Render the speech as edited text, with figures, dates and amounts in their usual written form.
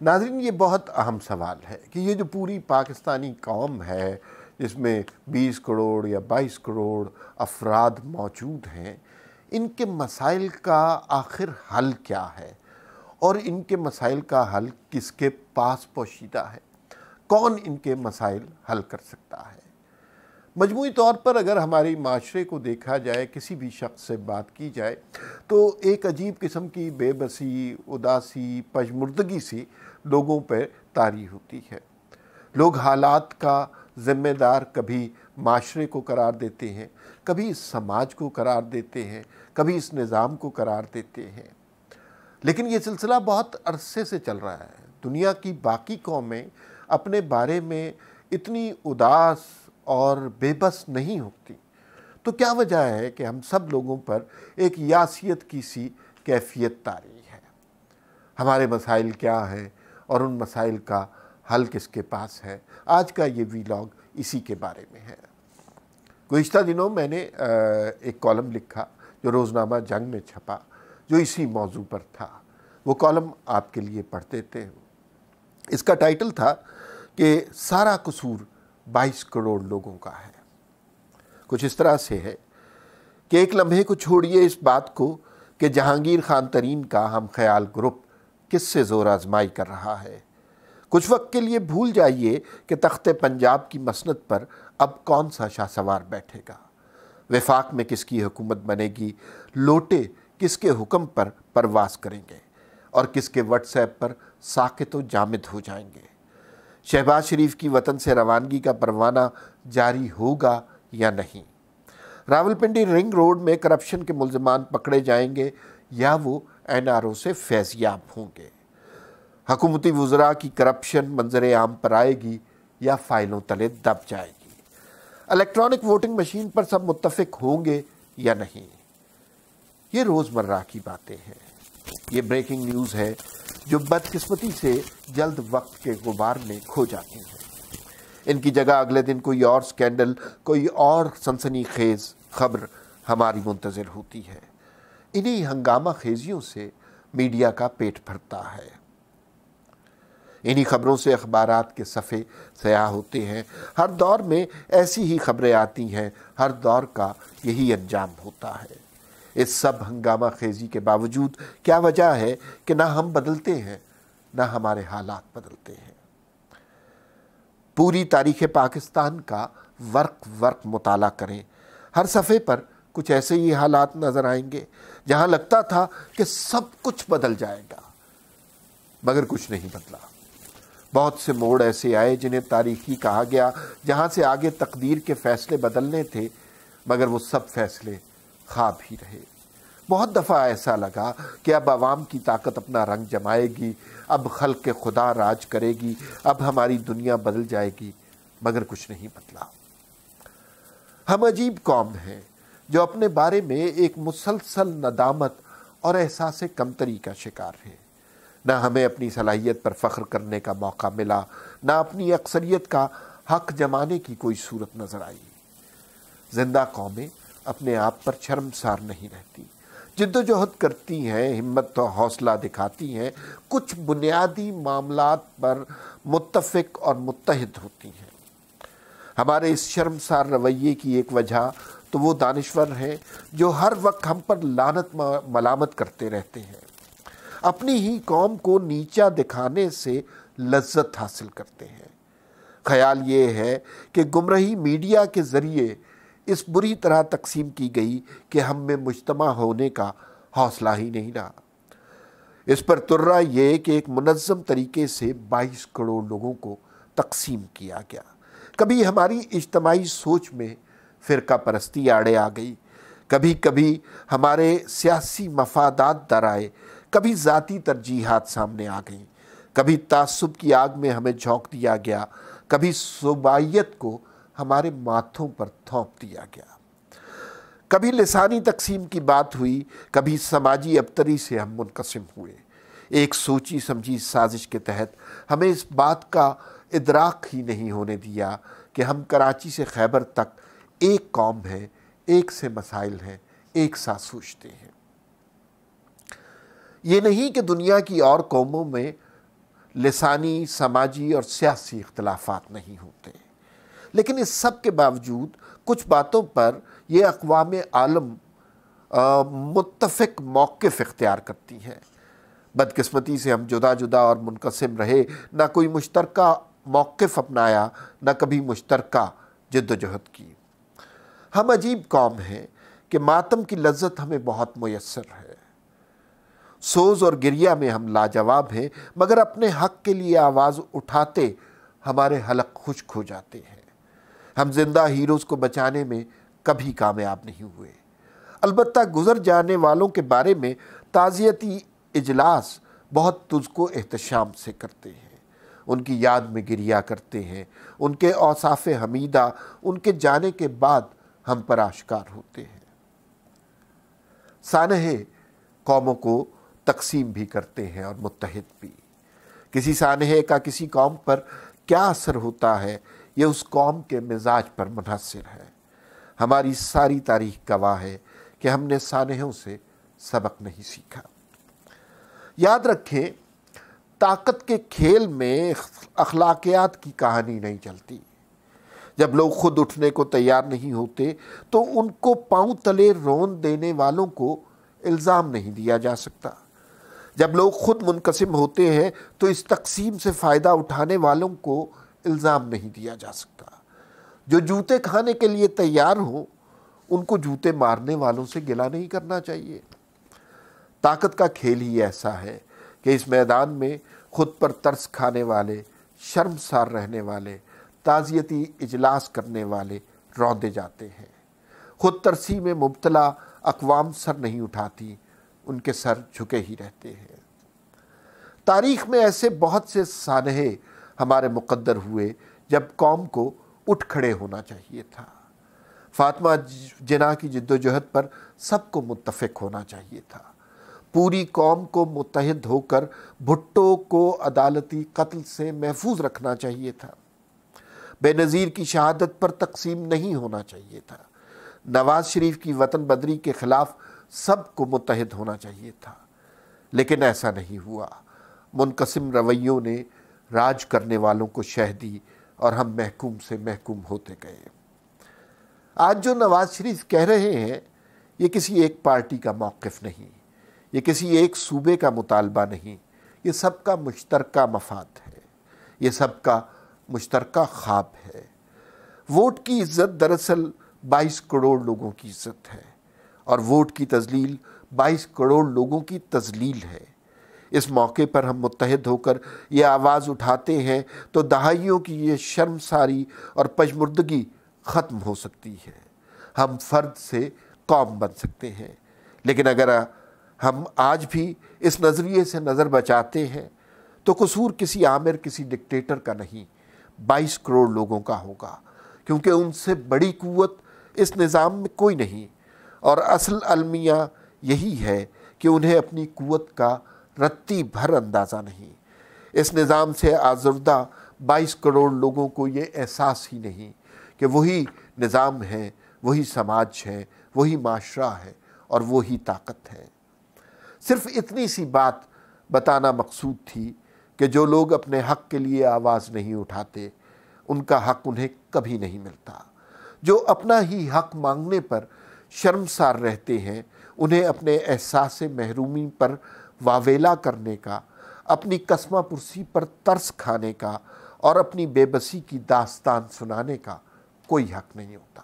ناظرین، یہ بہت اہم سوال ہے کہ یہ جو پوری پاکستانی قوم ہے جس میں 20 کروڑ یا 22 کروڑ افراد موجود ہیں، ان کے مسائل کا آخر حل کیا ہے اور ان کے مسائل کا حل کس کے پاس پوشیدہ ہے؟ کون ان کے مسائل حل کر سکتا ہے؟ مجموعی طور پر اگر ہماری معاشرے کو دیکھا جائے، کسی بھی شخص سے بات کی جائے تو ایک عجیب قسم کی بے بسی، اداسی، پژمردگی سی لوگوں پہ طاری ہوتی ہے۔ لوگ حالات کا ذمہ دار کبھی معاشرے کو قرار دیتے ہیں، کبھی اس سماج کو قرار دیتے ہیں، کبھی اس نظام کو قرار دیتے ہیں، لیکن یہ سلسلہ بہت عرصے سے چل رہا ہے۔ دنیا کی باقی قومیں اپنے بارے میں اتنی اداس اور بے بس نہیں ہوتی، تو کیا وجہ ہے کہ ہم سب لوگوں پر ایک یاسیت کی سی کیفیت طاری ہے؟ ہمارے مسائل کیا ہیں اور ان مسائل کا حل کس کے پاس ہے؟ آج کا یہ ویلاگ اسی کے بارے میں ہے۔ گزشتہ دنوں میں نے ایک کالم لکھا جو روزنامہ جنگ میں چھپا، جو اسی موضوع پر تھا۔ وہ کالم آپ کے لیے پڑھ دیتے ہیں۔ اس کا ٹائٹل تھا کہ سارا قصور 22 کروڑ لوگوں کا ہے۔ کچھ اس طرح سے ہے کہ ایک لمحے کو چھوڑیے اس بات کو کہ جہانگیر خان ترین کا ہم خیال گروپ کس سے زور آزمائی کر رہا ہے۔ کچھ وقت کے لیے بھول جائیے کہ تخت پنجاب کی مسند پر اب کون سا شاہ سوار بیٹھے گا، وفاق میں کس کی حکومت بنے گی، لوٹے کس کے حکم پر پرواز کریں گے اور کس کے واٹس ایپ پر ساکت و جامد ہو جائیں گے۔ شہباز شریف کی وطن سے روانگی کا پروانہ جاری ہوگا یا نہیں؟ راولپنڈی رنگ روڈ میں کرپشن کے ملزمان پکڑے جائیں گے یا وہ این آر او سے فیضیاب ہوں گے؟ حکومتی وزراء کی کرپشن منظر عام پر آئے گی یا فائلوں تلے دب جائے گی؟ الیکٹرانک ووٹنگ مشین پر سب متفق ہوں گے یا نہیں؟ یہ روزمرہ کی باتیں ہیں۔ یہ بریکنگ نیوز ہے جو بدقسمتی سے جلد وقت کے غبار میں کھو جاتی ہیں۔ ان کی جگہ اگلے دن کوئی اور سکینڈل، کوئی اور سنسنی خیز خبر ہماری منتظر ہوتی ہے۔ انہی ہنگامہ خیزیوں سے میڈیا کا پیٹ بھرتا ہے۔ انہی خبروں سے اخبارات کے صفحے سیاہ ہوتے ہیں۔ ہر دور میں ایسی ہی خبریں آتی ہیں، ہر دور کا یہی انجام ہوتا ہے۔ اس سب ہنگامہ خیزی کے باوجود کیا وجہ ہے کہ نہ ہم بدلتے ہیں، نہ ہمارے حالات بدلتے ہیں؟ پوری تاریخ پاکستان کا ورق ورق مطالعہ کریں، ہر صفحے پر کچھ ایسے ہی حالات نظر آئیں گے جہاں لگتا تھا کہ سب کچھ بدل جائے گا، مگر کچھ نہیں بدلا۔ بہت سے موڑ ایسے آئے جنہیں تاریخی کہا گیا، جہاں سے آگے تقدیر کے فیصلے بدلنے تھے، مگر وہ سب فیصلے خواب ہی رہے۔ بہت دفعہ ایسا لگا کہ اب عوام کی طاقت اپنا رنگ جمائے گی، اب خلق خدا راج کرے گی، اب ہماری دنیا بدل جائے گی، مگر کچھ نہیں بدلا۔ ہم عجیب قوم ہیں جو اپنے بارے میں ایک مسلسل ندامت اور احساس کمتری کا شکار ہے۔ نہ ہمیں اپنی صلاحیت پر فخر کرنے کا موقع ملا، نہ اپنی اکثریت کا حق جمانے کی کوئی صورت نظر آئی۔ زندہ قومیں اپنے آپ پر شرمسار نہیں رہتی، جد و جہد کرتی ہیں، ہمت و حوصلہ دکھاتی ہیں، کچھ بنیادی معاملات پر متفق اور متحد ہوتی ہیں۔ ہمارے اس شرمسار رویے کی ایک وجہ تو وہ دانشور ہیں جو ہر وقت ہم پر لعنت ملامت کرتے رہتے ہیں، اپنی ہی قوم کو نیچا دکھانے سے لذت حاصل کرتے ہیں۔ خیال یہ ہے کہ گمراہی میڈیا کے ذریعے اس بری طرح تقسیم کی گئی کہ ہم میں مجتمع ہونے کا حوصلہ ہی نہیں رہا۔ اس پر ترا یہ کہ ایک منظم طریقے سے 22 کروڑ لوگوں کو تقسیم کیا گیا۔ کبھی ہماری اجتماعی سوچ میں فرقہ پرستی آڑے آ گئی، کبھی کبھی ہمارے سیاسی مفادات در آئے، کبھی ذاتی ترجیحات سامنے آ گئیں، کبھی تعصب کی آگ میں ہمیں جھونک دیا گیا، کبھی صوبائیت کو ہمارے ماتھوں پر تھوپ دیا گیا، کبھی لسانی تقسیم کی بات ہوئی، کبھی سماجی ابتری سے ہم منقسم ہوئے۔ ایک سوچی سمجھی سازش کے تحت ہمیں اس بات کا ادراک ہی نہیں ہونے دیا کہ ہم کراچی سے خیبر تک ایک قوم ہیں، ایک سے مسائل ہیں، ایک ساتھ سوچتے ہیں۔ یہ نہیں کہ دنیا کی اور قوموں میں لسانی، سماجی اور سیاسی اختلافات نہیں ہوتے، لیکن اس سب کے باوجود کچھ باتوں پر یہ اقوام عالم متفق موقف اختیار کرتی ہیں۔ بدقسمتی سے ہم جدا جدا اور منقسم رہے، نہ کوئی مشترکہ موقف اپنایا، نہ کبھی مشترکہ جد و جہد کی۔ ہم عجیب قوم ہیں کہ ماتم کی لذت ہمیں بہت میسر ہے، سوز اور گریہ میں ہم لاجواب ہیں، مگر اپنے حق کے لیے آواز اٹھاتے ہمارے حلق خشک ہو جاتے ہیں۔ ہم زندہ ہیروز کو بچانے میں کبھی کامیاب نہیں ہوئے۔ البتہ گزر جانے والوں کے بارے میں تعزیتی اجلاس بہت تذکو احتشام سے کرتے ہیں، ان کی یاد میں گریہ کرتے ہیں، ان کے اوصاف حمیدہ ان کے جانے کے بعد ہم پر آشکار ہوتے ہیں۔ سانحے قوموں کو تقسیم بھی کرتے ہیں اور متحد بھی۔ کسی سانحے کا کسی قوم پر کیا اثر ہوتا ہے، یہ اس قوم کے مزاج پر منحصر ہے۔ ہماری ساری تاریخ گواہ ہے کہ ہم نے سانحوں سے سبق نہیں سیکھا۔ یاد رکھیں، طاقت کے کھیل میں اخلاقیات کی کہانی نہیں چلتی۔ جب لوگ خود اٹھنے کو تیار نہیں ہوتے تو ان کو پاؤں تلے رون دینے والوں کو الزام نہیں دیا جا سکتا۔ جب لوگ خود منقسم ہوتے ہیں تو اس تقسیم سے فائدہ اٹھانے والوں کو الزام نہیں دیا جا سکتا۔ جو جوتے کھانے کے لیے تیار ہوں ان کو جوتے مارنے والوں سے گلہ نہیں کرنا چاہیے۔ طاقت کا کھیل ہی ایسا ہے کہ اس میدان میں خود پر ترس کھانے والے، شرمسار رہنے والے، تعزیتی اجلاس کرنے والے روندے جاتے ہیں۔ خود ترسی میں مبتلا اقوام سر نہیں اٹھاتی، ان کے سر جھکے ہی رہتے ہیں۔ تاریخ میں ایسے بہت سے سانحے ہمارے مقدر ہوئے جب قوم کو اٹھ کھڑے ہونا چاہیے تھا۔ فاطمہ جناح کی جد و جہد پر سب کو متفق ہونا چاہیے تھا۔ پوری قوم کو متحد ہو کر بھٹو کو عدالتی قتل سے محفوظ رکھنا چاہیے تھا۔ بے نظیر کی شہادت پر تقسیم نہیں ہونا چاہیے تھا۔ نواز شریف کی وطن بدری کے خلاف سب کو متحد ہونا چاہیے تھا، لیکن ایسا نہیں ہوا۔ منقسم رویوں نے راج کرنے والوں کو شہ دی اور ہم محکوم سے محکوم ہوتے گئے۔ آج جو نواز شریف کہہ رہے ہیں یہ کسی ایک پارٹی کا موقف نہیں، یہ کسی ایک صوبے کا مطالبہ نہیں، یہ سب کا مشترکہ مفاد ہے، یہ سب کا مشترکہ خواب ہے۔ ووٹ کی عزت دراصل 22 کروڑ لوگوں کی عزت ہے، اور ووٹ کی تذلیل 22 کروڑ لوگوں کی تذلیل ہے۔ اس موقع پر ہم متحد ہو کر یہ آواز اٹھاتے ہیں تو دہائیوں کی یہ شرمساری اور پژمردگی ختم ہو سکتی ہے۔ ہم فرد سے قوم بن سکتے ہیں، لیکن اگر ہم آج بھی اس نظریے سے نظر بچاتے ہیں تو قصور کسی آمر، کسی ڈکٹیٹر کا نہیں، 22 کروڑ لوگوں کا ہوگا، کیونکہ ان سے بڑی قوت اس نظام میں کوئی نہیں، اور اصل المیہ یہی ہے کہ انہیں اپنی قوت کا رتی بھر اندازہ نہیں۔ اس نظام سے آزردہ 22 کروڑ لوگوں کو یہ احساس ہی نہیں کہ وہی نظام ہے، وہی سماج ہے، وہی معاشرہ ہے اور وہی طاقت ہے۔ صرف اتنی سی بات بتانا مقصود تھی کہ جو لوگ اپنے حق کے لیے آواز نہیں اٹھاتے ان کا حق انہیں کبھی نہیں ملتا۔ جو اپنا ہی حق مانگنے پر شرمسار رہتے ہیں انہیں اپنے احساس محرومی پر واویلا کرنے کا، اپنی کسمہ پرسی پر ترس کھانے کا اور اپنی بے بسی کی داستان سنانے کا کوئی حق نہیں ہوتا۔